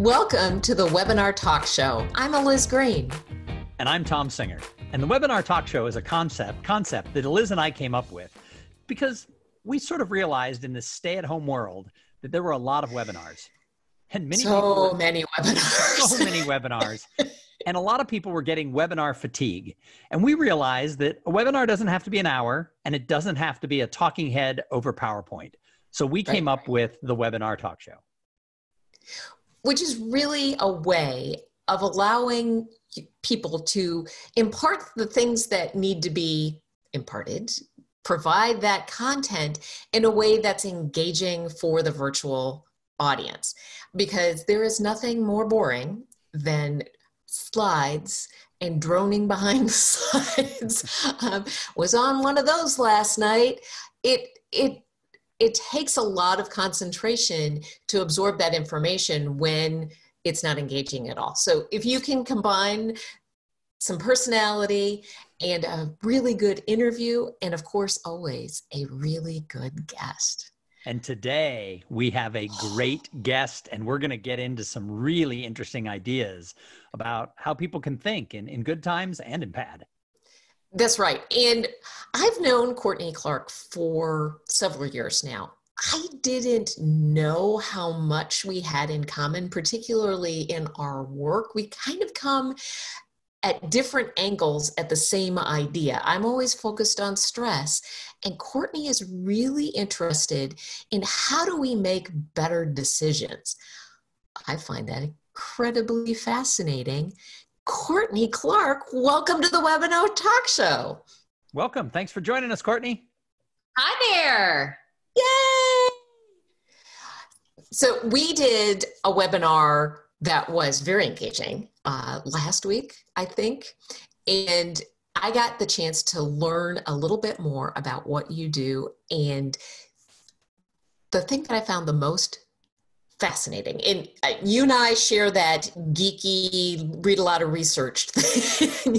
Welcome to the Webinar Talk Show. I'm Liz Green. And I'm Tom Singer. And the Webinar Talk Show is a concept that Liz and I came up with because we sort of realized in this stay-at-home world that there were a lot of webinars. And many webinars. And a lot of people were getting webinar fatigue. And we realized that a webinar doesn't have to be an hour, and it doesn't have to be a talking head over PowerPoint. So we came up with the Webinar Talk Show. Which is really a way of allowing people to impart the things that need to be imparted, provide that content in a way that's engaging for the virtual audience. Because there is nothing more boring than slides and droning behind the slides. Was on one of those last night. It takes a lot of concentration to absorb that information when it's not engaging at all. So if you can combine some personality and a really good interview, and of course, always a really good guest. And today we have a great guest, and we're going to get into some really interesting ideas about how people can think in good times and in bad. That's right. And I've known Courtney Clark for several years now. I didn't know how much we had in common, particularly in our work. We kind of come at different angles at the same idea. I'm always focused on stress, and Courtney is really interested in how do we make better decisions. I find that incredibly fascinating. Courtney Clark, welcome to the Webinar Talk Show. Welcome. Thanks for joining us, Courtney. Hi there. Yay! So we did a webinar that was very engaging last week, I think, and I got the chance to learn a little bit more about what you do. And the thing that I found the most fascinating, and you and I share that geeky, read a lot of research thing,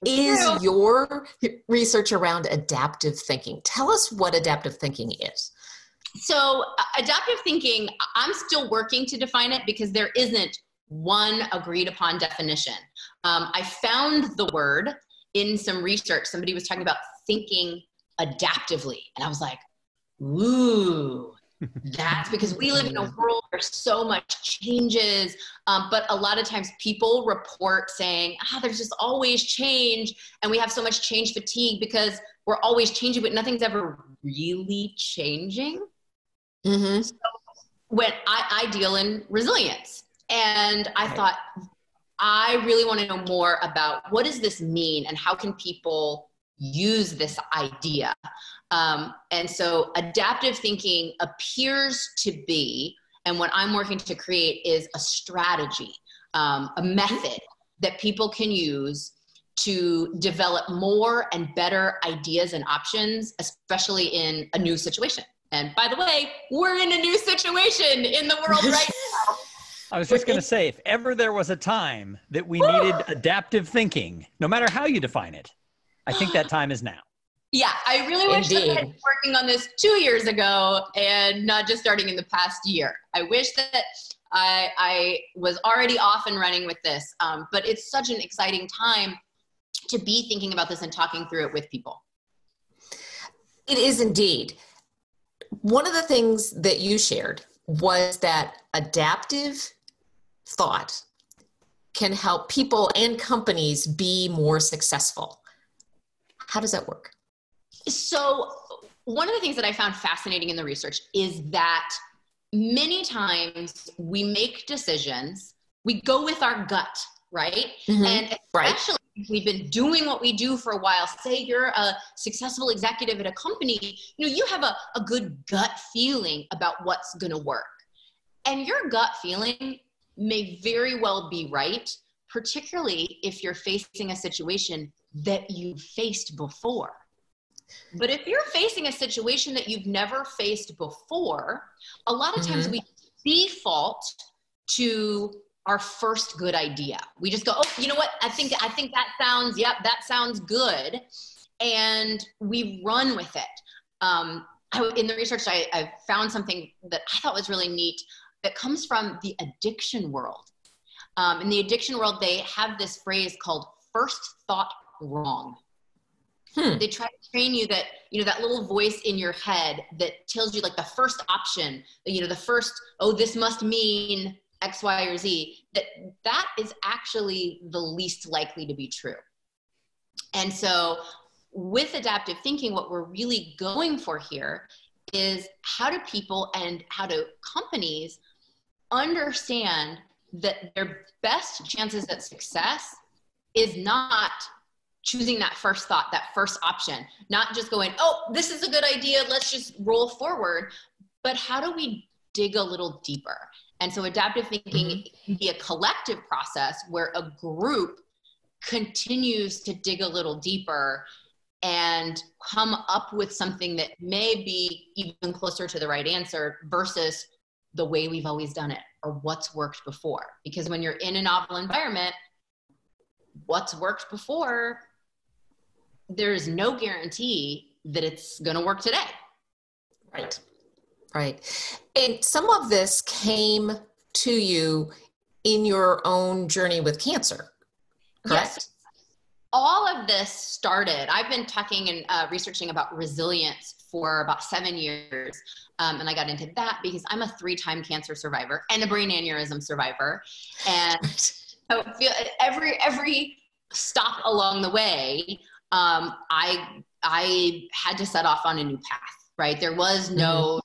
is your research around adaptive thinking. Tell us what adaptive thinking is. So adaptive thinking, I'm still working to define it because there isn't one agreed upon definition. I found the word in some research. Somebody was talking about thinking adaptively, and I was like, ooh. That's because we live in a world where so much changes, but a lot of times people report saying, there's just always change, and we have so much change fatigue because we're always changing, but nothing's ever really changing. Mm-hmm. So when I deal in resilience, and I thought, I really want to know more about what does this mean and how can people use this idea. And so adaptive thinking appears to be, and what I'm working to create is a strategy, a method that people can use to develop more and better ideas and options, especially in a new situation. And by the way, we're in a new situation in the world right now. I was just going to say, if ever there was a time that we needed adaptive thinking, no matter how you define it, I think that time is now. Yeah, I really wish that I was working on this 2 years ago and not just starting in the past year. I wish that I was already off and running with this, but it's such an exciting time to be thinking about this and talking through it with people. It is indeed. One of the things that you shared was that adaptive thought can help people and companies be more successful. How does that work? So one of the things that I found fascinating in the research is that many times we make decisions, we go with our gut, right? Mm-hmm. And especially if we've been doing what we do for a while. Say you're a successful executive at a company, you have a good gut feeling about what's going to work. And your gut feeling may very well be right, particularly if you're facing a situation that you've faced before. But if you're facing a situation that you've never faced before, a lot of times we default to our first good idea. We just go, oh, you know what? I think that sounds good. And we run with it. In the research, I found something that I thought was really neat. that comes from the addiction world. In the addiction world, they have this phrase called first thought wrong. They try to train you that, that little voice in your head that tells you like the first option, the first, oh, this must mean X, Y, or Z, that is actually the least likely to be true. And so with adaptive thinking, what we're really going for here is how do people and how do companies understand that their best chances at success is not choosing that first thought, that first option, not just going, oh, this is a good idea, let's just roll forward, but how do we dig a little deeper? And so adaptive thinking can be a collective process where a group continues to dig a little deeper and come up with something that may be even closer to the right answer versus the way we've always done it or what's worked before. Because when you're in a novel environment, what's worked before, there's no guarantee that it's going to work today. Right. Right. And some of this came to you in your own journey with cancer, correct? Yes. All of this started, I've been talking and researching about resilience for about 7 years. And I got into that because I'm a 3-time cancer survivor and a brain aneurysm survivor. And so every stop along the way, I had to set off on a new path, right? There was no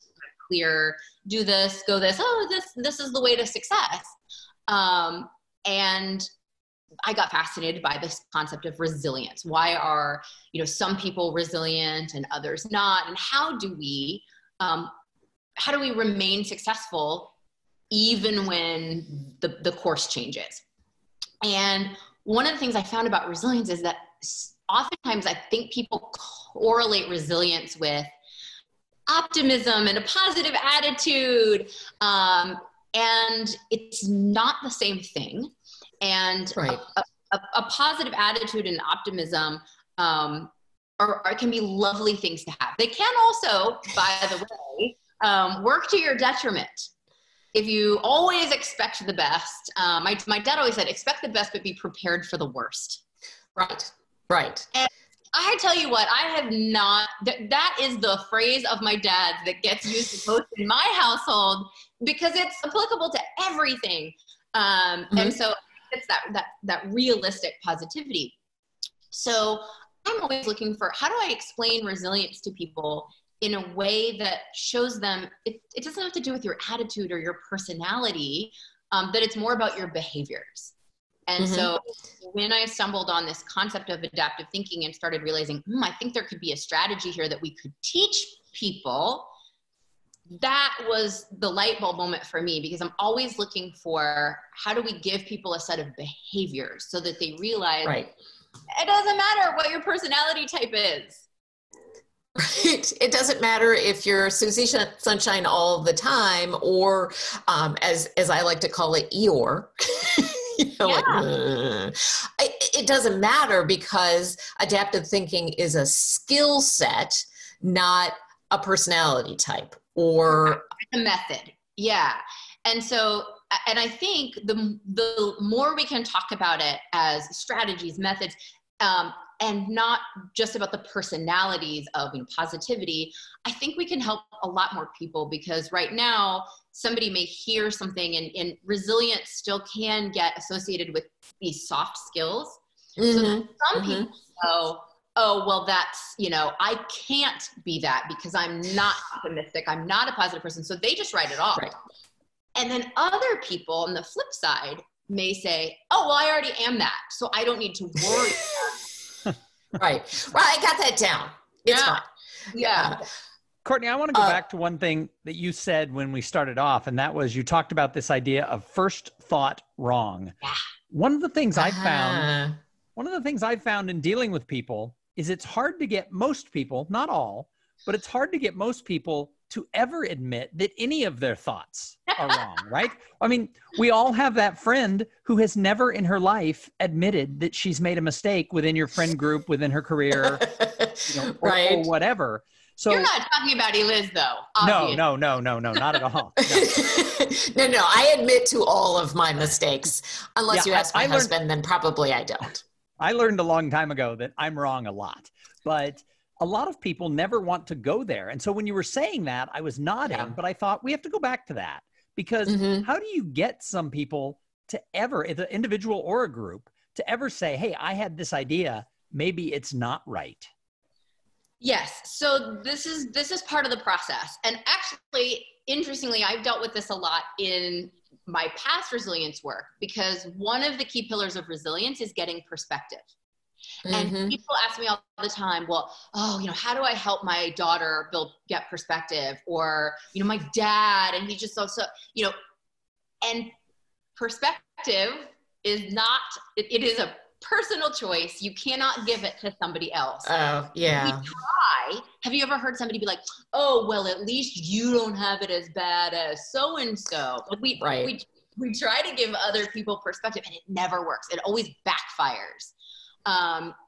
clear, do this, go this, oh, this is the way to success. And I got fascinated by this concept of resilience. Why are, some people resilient and others not? And how do we remain successful even when the course changes? And one of the things I found about resilience is that oftentimes I think people correlate resilience with optimism and a positive attitude. And it's not the same thing. And right. a positive attitude and optimism can be lovely things to have. They can also, by the way, work to your detriment. If you always expect the best, my dad always said, expect the best, but be prepared for the worst. Right, right. And I tell you what, I have not, that is the phrase of my dad's that gets used the most in my household because it's applicable to everything. And so it's that realistic positivity. So I'm always looking for, how do I explain resilience to people in a way that shows them it doesn't have to do with your attitude or your personality, that it's more about your behaviors. And so when I stumbled on this concept of adaptive thinking and started realizing, I think there could be a strategy here that we could teach people, that was the light bulb moment for me, because I'm always looking for, how do we give people a set of behaviors so that they realize it doesn't matter what your personality type is. Right. It doesn't matter if you're Susie Sunshine all the time, or as I like to call it, Eeyore. It doesn't matter, because adaptive thinking is a skill set, not a personality type or a method. Yeah. And so, and I think the more we can talk about it as strategies, methods, and not just about the personalities of positivity, I think we can help a lot more people, because right now somebody may hear something and resilience still can get associated with these soft skills. So some people go, oh, well, that's, I can't be that because I'm not optimistic. I'm not a positive person. So they just write it off. Right. And then other people on the flip side may say, oh, well, I already am that, so I don't need to worry about it. Right. Well, I got that down. It's fine. Yeah. Courtney, I want to go back to one thing that you said when we started off, and that was, you talked about this idea of first thought wrong. Yeah. One of the things I found in dealing with people is it's hard to get most people, not all, but it's hard to get most people to ever admit that any of their thoughts are wrong, right? I mean, we all have that friend who has never in her life admitted that she's made a mistake within your friend group, within her career, or whatever. So you're not talking about Eliz, though. no, Obviously. no, not at all. No. No, I admit to all of my mistakes. Unless Yeah, you ask my I learned- husband, then probably I don't. I learned a long time ago that I'm wrong a lot, but a lot of people never want to go there. And so when you were saying that, I was nodding, but I thought we have to go back to that, because how do you get some people to ever, as an individual or a group, to ever say, hey, I had this idea, maybe it's not right? Yes. So this is part of the process. And actually, interestingly, I've dealt with this a lot in my past resilience work, because one of the key pillars of resilience is getting perspective. And people ask me all the time, well, how do I help my daughter get perspective? Or, my dad, and he just so, and perspective is not, it is a personal choice. You cannot give it to somebody else. Oh, yeah. We try. Have you ever heard somebody be like, oh, well, at least you don't have it as bad as so-and-so. We try to give other people perspective, and it never works. It always backfires.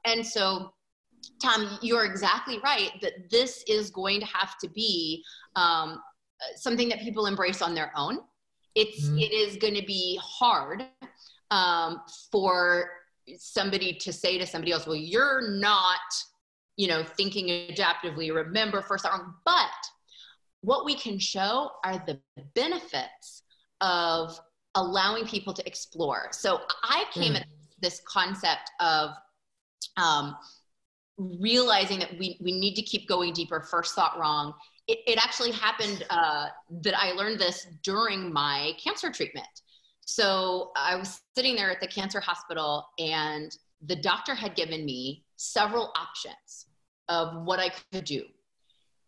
And so, Tom, you're exactly right that this is going to have to be something that people embrace on their own. It is going to be hard for somebody to say to somebody else, well, you're not, thinking adaptively, remember first thought wrong. But what we can show are the benefits of allowing people to explore. So I came at this concept of realizing that we need to keep going deeper, first thought wrong. It actually happened that I learned this during my cancer treatment. So I was sitting there at the cancer hospital, and the doctor had given me several options of what I could do.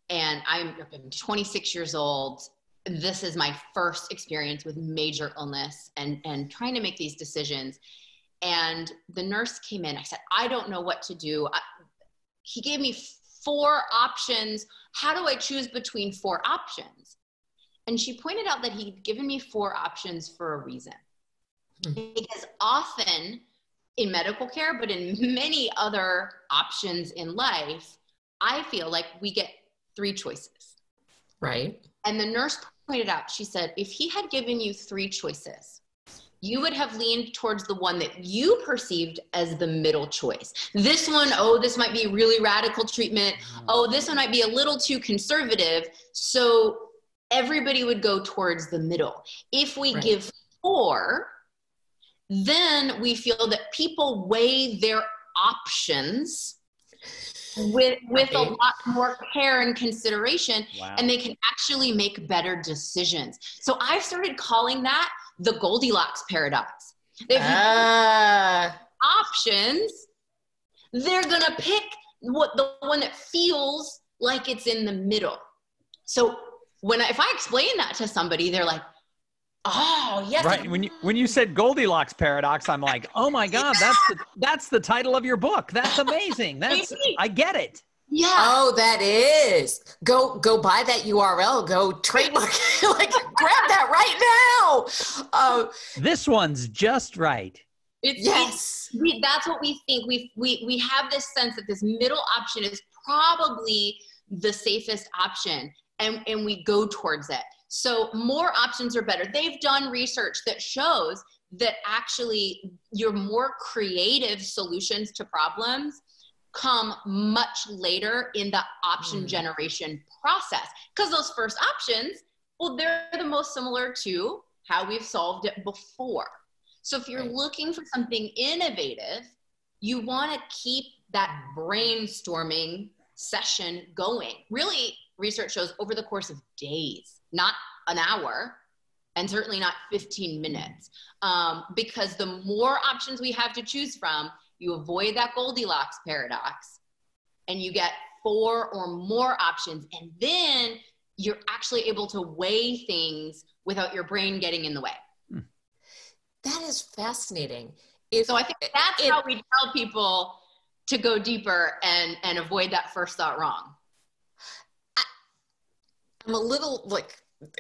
And I'm 26 years old. This is my first experience with major illness and trying to make these decisions. And the nurse came in. I said, I don't know what to do. He gave me 4 options. How do I choose between 4 options? And she pointed out that he'd given me 4 options for a reason. Because often in medical care, but in many other options in life, I feel like we get 3 choices. Right. And the nurse pointed out, she said, if he had given you 3 choices, you would have leaned towards the one that you perceived as the middle choice. This one, this might be really radical treatment. This one might be a little too conservative. So everybody would go towards the middle. If we give 4, then we feel that people weigh their options with a lot more care and consideration, and they can actually make better decisions. So I've started calling that the Goldilocks Paradox. If you have options, they're going to pick the one that feels like it's in the middle. So if I explain that to somebody, they're like, oh, yes. Right. When you said Goldilocks Paradox, I'm like, oh my God, that's the title of your book. That's amazing. I get it. Yeah. Oh, that is. Go buy that URL. Go trademark. Like, grab that right now. This one's just right. That's what we think. We have this sense that this middle option is probably the safest option, and we go towards it. So more options are better. They've done research that shows that actually your more creative solutions to problems come much later in the option generation process. Because those first options, well, they're the most similar to how we've solved it before. So if you're looking for something innovative, you want to keep that brainstorming session going. Really, research shows over the course of days, not an hour, and certainly not 15 minutes. Because the more options we have to choose from, you avoid that Goldilocks paradox, and you get 4 or more options. And then you're actually able to weigh things without your brain getting in the way. That is fascinating. So I think that's how we tell people to go deeper and avoid that first thought wrong. I'm a little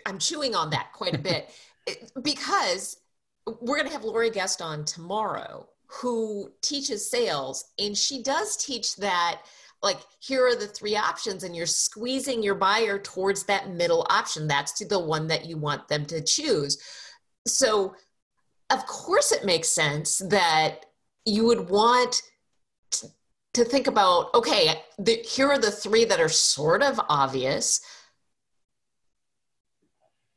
I'm chewing on that quite a bit because we're going to have Lori Guest on tomorrow, who teaches sales, and she does teach that like, here are the three options, and you're squeezing your buyer towards that middle option. That's the one that you want them to choose. So of course it makes sense that you would want to think about, okay, here are the three that are sort of obvious.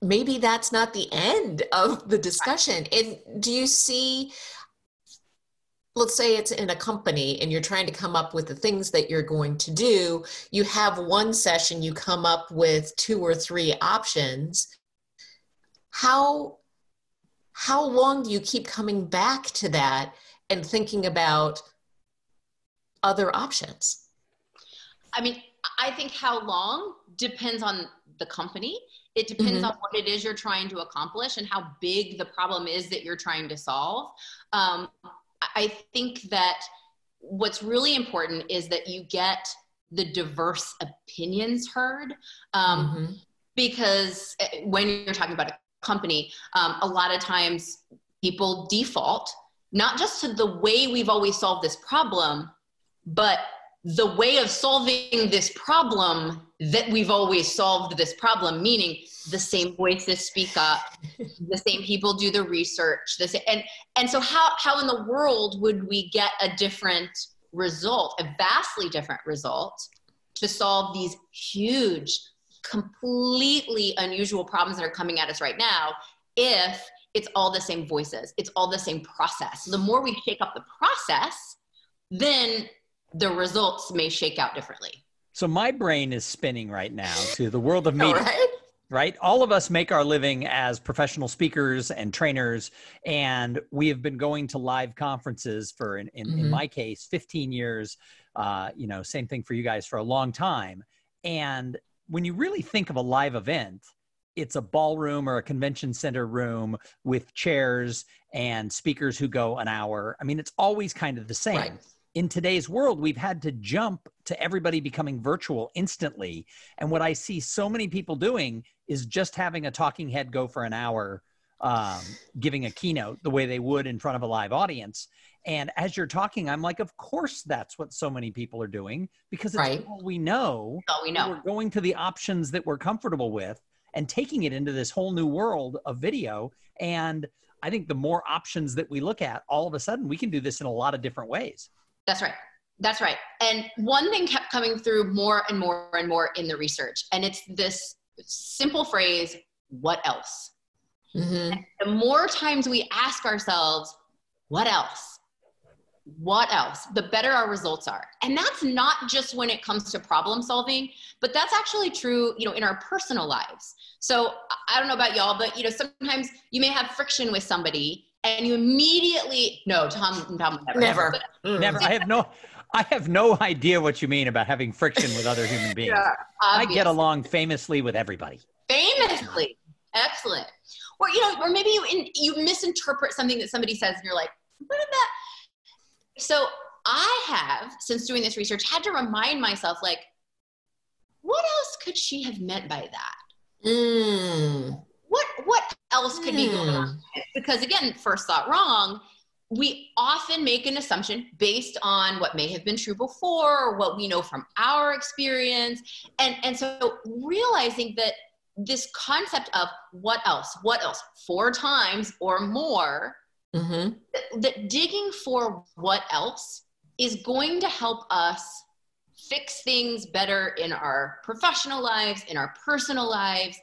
Maybe that's not the end of the discussion. And do you see, let's say it's in a company and you're trying to come up with the things that you're going to do. You have one session, you come up with 2 or 3 options. How long do you keep coming back to that and thinking about other options? I mean, I think how long depends on the company. It depends on what it is you're trying to accomplish and how big the problem is that you're trying to solve. I think that what's really important is that you get the diverse opinions heard, because when you're talking about a company, a lot of times people default not just to the way we've always solved this problem, but the way of solving this problem that we've always solved this problem, meaning the same voices speak up, the same people do the research, and so how in the world would we get a different result, a vastly different result, to solve these huge, completely unusual problems that are coming at us right now if it's all the same voices, it's all the same process. The more we shake up the process, then the results may shake out differently. So my brain is spinning right now to the world of media, right? All of us make our living as professional speakers and trainers, and we have been going to live conferences for, in my case, 15 years, same thing for you guys, for a long time. And when you really think of a live event, it's a ballroom or a convention center room with chairs and speakers who go an hour. I mean, it's always kind of the same. Right. In today's world, we've had to jump to everybody becoming virtual instantly. And what I see so many people doing is just having a talking head go for an hour, giving a keynote the way they would in front of a live audience. And as you're talking, I'm like, of course, that's what so many people are doing, because it's all we know. All we know. We're going to the options that we're comfortable with and taking it into this whole new world of video. And I think the more options that we look at, all of a sudden, we can do this in a lot of different ways. That's right. That's right. And one thing kept coming through more and more and more in the research, and it's this simple phrase, what else? And the more times we ask ourselves, what else? What else? The better our results are. And that's not just when it comes to problem solving, but that's actually true, in our personal lives. So I don't know about y'all, but, sometimes you may have friction with somebody and you immediately, no, Tom never. I have no idea what you mean about having friction with other human beings. Yeah, I get along famously with everybody. Famously. Excellent. Or, or maybe you misinterpret something that somebody says and you're like, what did that? So I have, since doing this research, had to remind myself, like, what else could she have meant by that? What else could be going on? Because again, first thought wrong, we often make an assumption based on what may have been true before or what we know from our experience. And so realizing that this concept of what else, 4 times or more, that digging for what else is going to help us fix things better in our professional lives, in our personal lives,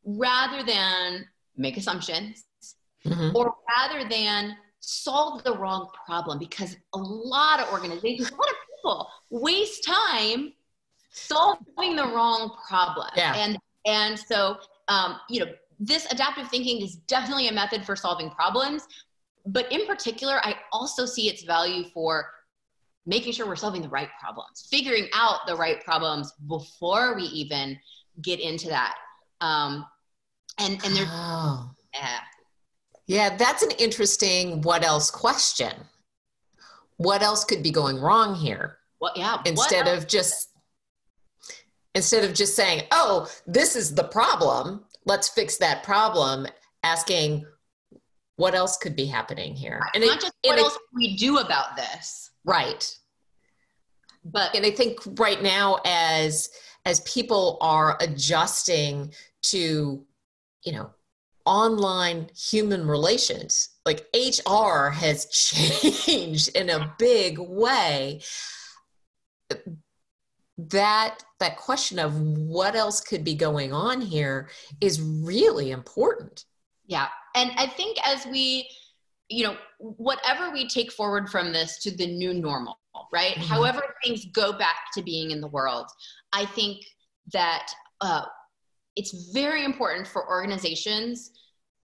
rather than make assumptions or rather than solve the wrong problem. Because a lot of organizations, a lot of people waste time solving the wrong problem. Yeah. And so, this adaptive thinking is definitely a method for solving problems. But in particular, I also see its value for making sure we're solving the right problems, figuring out the right problems before we even get into that. And there's, yeah, that's an interesting what else question. What else could be going wrong here? Well, yeah. Instead of just saying, oh, this is the problem, let's fix that problem, asking what else could be happening here. And not just what else can we do about this? Right. And I think right now, as people are adjusting to, online human relations, like HR has changed in a big way, that question of what else could be going on here is really important. Yeah. And I think as we, whatever we take forward from this to the new normal, right? Mm-hmm. However things go back to being in the world, I think that it's very important for organizations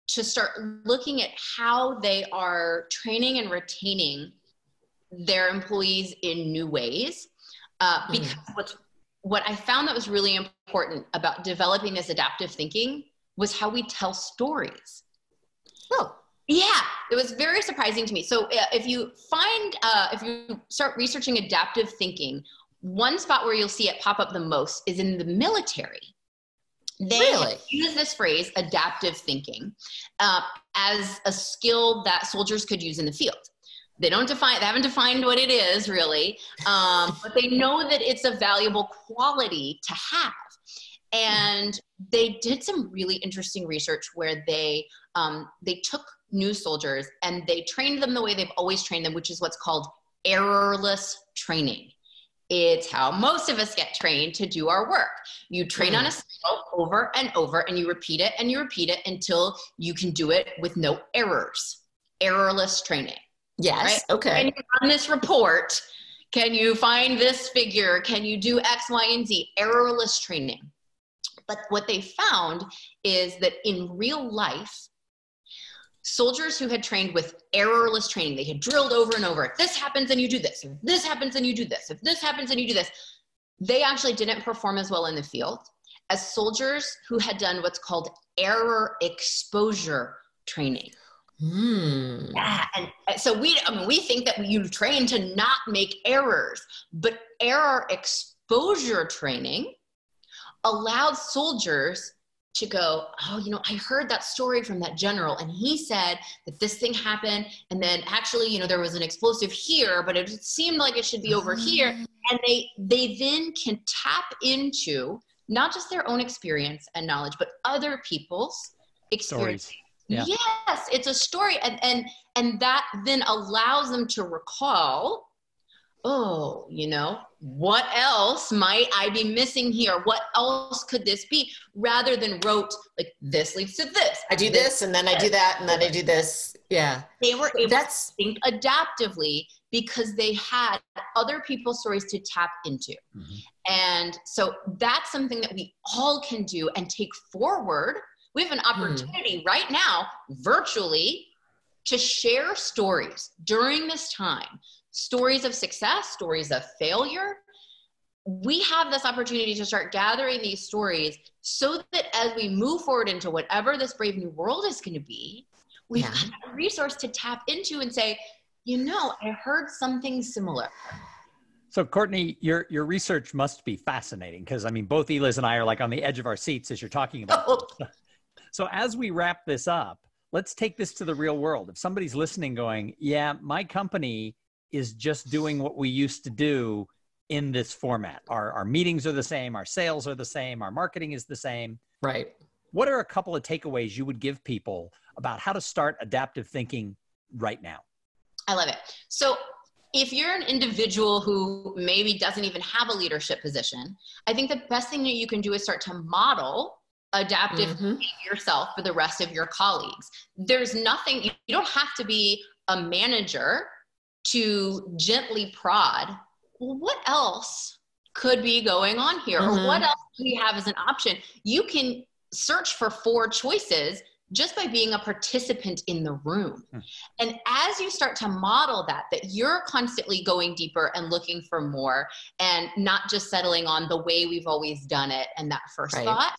to start looking at how they are training and retaining their employees in new ways. Because what I found that was really important about developing this adaptive thinking was how we tell stories. Oh, yeah, it was very surprising to me. So if you start researching adaptive thinking, one spot where you'll see it pop up the most is in the military. They use this phrase, adaptive thinking, as a skill that soldiers could use in the field. They haven't defined what it is really, but they know that it's a valuable quality to have. And they did some really interesting research where they took new soldiers and they trained them the way they've always trained them, which is what's called errorless training. It's how most of us get trained to do our work. You train on a skill over and over, and you repeat it until you can do it with no errors. Errorless training. Yes. Right? Okay. Can you run this report? Can you find this figure? Can you do X, Y, and Z? Errorless training. But what they found is that in real life, soldiers who had trained with errorless training, they had drilled over and over, if this happens and you do this, if this happens and you do this, if this happens and you do this, they actually didn't perform as well in the field as soldiers who had done what's called error exposure training. Yeah, and so we think that you train to not make errors, but error exposure training allowed soldiers to go, oh, I heard that story from that general, and he said that this thing happened, and then actually, there was an explosive here, but it seemed like it should be over here. And they then can tap into not just their own experience and knowledge, but other people's experience. Stories. Yeah. Yes, it's a story. And that then allows them to recall, oh, what else might I be missing here? What else could this be? Rather than wrote, like, this leads to this. I do this, and then I do that, and then I do this. Yeah. They were able to think adaptively because they had other people's stories to tap into. Mm-hmm. And so that's something that we all can do and take forward. We have an opportunity right now, virtually, to share stories during this time. Stories of success, stories of failure. We have this opportunity to start gathering these stories so that as we move forward into whatever this brave new world is going to be, we've got a resource to tap into and say, I heard something similar. So Courtney, your research must be fascinating because, both Eliz and I are like on the edge of our seats as you're talking about it. So as we wrap this up, let's take this to the real world. If somebody's listening going, yeah, my company is just doing what we used to do in this format. Our meetings are the same, our sales are the same, our marketing is the same. Right. What are a couple of takeaways you would give people about how to start adaptive thinking right now? I love it. So if you're an individual who maybe doesn't even have a leadership position, I think the best thing that you can do is start to model adaptive thinking yourself for the rest of your colleagues. There's nothing, you don't have to be a manager to gently prod, well, what else could be going on here? Or what else do we have as an option? You can search for 4 choices just by being a participant in the room. And as you start to model that you're constantly going deeper and looking for more and not just settling on the way we've always done it and that first thought,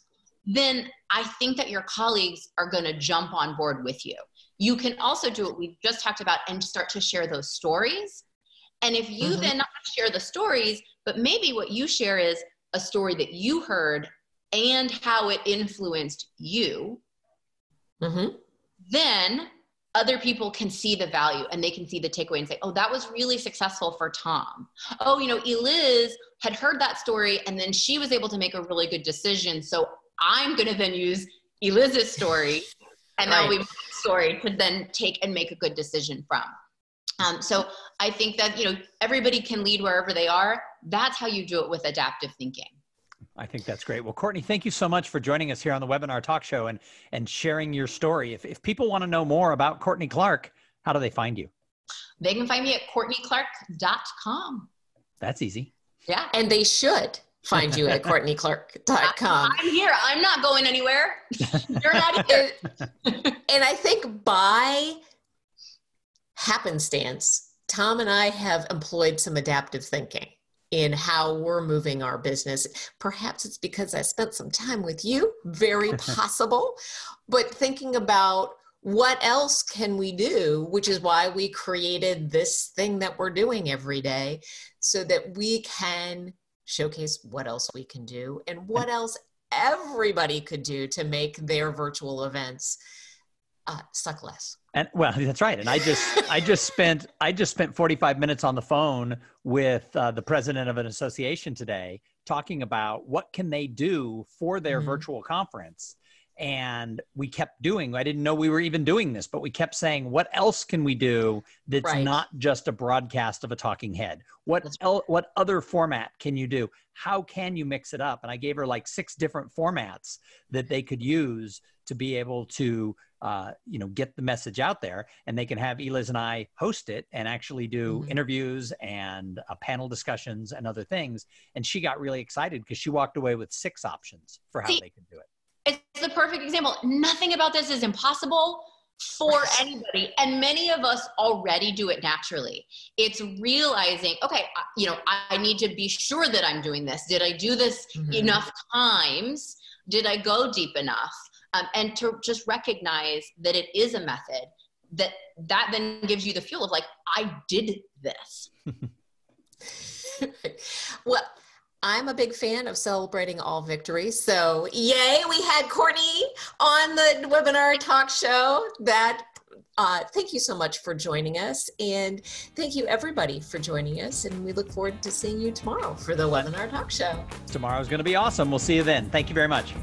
then I think that your colleagues are going to jump on board with you. You can also do what we just talked about and start to share those stories. And if you then not share the stories, but maybe what you share is a story that you heard and how it influenced you, then other people can see the value and they can see the takeaway and say, oh, that was really successful for Tom. Oh, Eliz had heard that story and then she was able to make a really good decision. So I'm going to then use Eliz's story and that will be my story to then take and make a good decision from. So I think that, everybody can lead wherever they are. That's how you do it with adaptive thinking. I think that's great. Well, Courtney, thank you so much for joining us here on the Webinar Talk Show and sharing your story. If people want to know more about Courtney Clark, how do they find you? They can find me at CourtneyClark.com. That's easy. Yeah. And they should find you at CourtneyClark.com. I'm here. I'm not going anywhere. You're not here. And I think by happenstance, Tom and I have employed some adaptive thinking in how we're moving our business. Perhaps it's because I spent some time with you, very possible, but thinking about what else can we do, which is why we created this thing that we're doing every day, so that we can showcase what else we can do and what else everybody could do to make their virtual events suck less. And well, that's right. And I just spent 45 minutes on the phone with the president of an association today, talking about what can they do for their virtual conference. And we kept doing, I didn't know we were even doing this, but we kept saying, what else can we do that's not just a broadcast of a talking head? What other format can you do? How can you mix it up? And I gave her like 6 different formats that they could use to be able to get the message out there, and they can have Eliz and I host it and actually do interviews and panel discussions and other things. And she got really excited because she walked away with 6 options for how they could do it. It's the perfect example. Nothing about this is impossible for anybody. And many of us already do it naturally. It's realizing, okay, I need to be sure that I'm doing this. Did I do this enough times? Did I go deep enough? And to just recognize that it is a method that then gives you the fuel of like, I did this. Well, I'm a big fan of celebrating all victories. So yay, we had Courtney on the Webinar Talk Show. Thank you so much for joining us. And thank you everybody for joining us. And we look forward to seeing you tomorrow for the Webinar Talk Show. Tomorrow's going to be awesome. We'll see you then. Thank you very much.